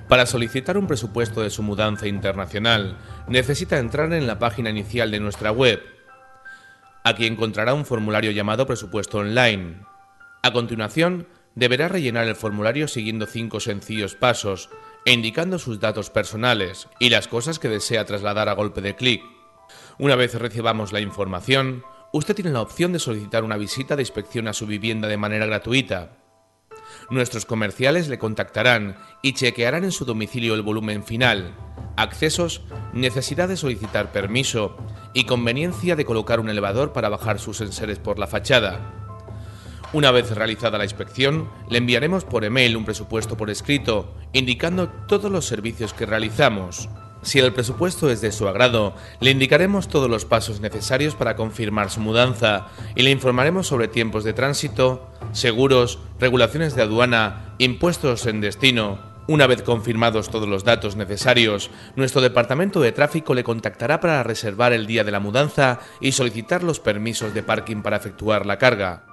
Para solicitar un presupuesto de su mudanza internacional, necesita entrar en la página inicial de nuestra web. Aquí encontrará un formulario llamado Presupuesto Online. A continuación, deberá rellenar el formulario siguiendo 5 sencillos pasos e indicando sus datos personales y las cosas que desea trasladar a golpe de clic. Una vez recibamos la información, usted tiene la opción de solicitar una visita de inspección a su vivienda de manera gratuita. Nuestros comerciales le contactarán y chequearán en su domicilio el volumen final, accesos, necesidad de solicitar permiso y conveniencia de colocar un elevador para bajar sus enseres por la fachada. Una vez realizada la inspección, le enviaremos por email un presupuesto por escrito, indicando todos los servicios que realizamos. Si el presupuesto es de su agrado, le indicaremos todos los pasos necesarios para confirmar su mudanza y le informaremos sobre tiempos de tránsito, seguros, regulaciones de aduana, impuestos en destino. Una vez confirmados todos los datos necesarios, nuestro departamento de tráfico le contactará para reservar el día de la mudanza y solicitar los permisos de parking para efectuar la carga.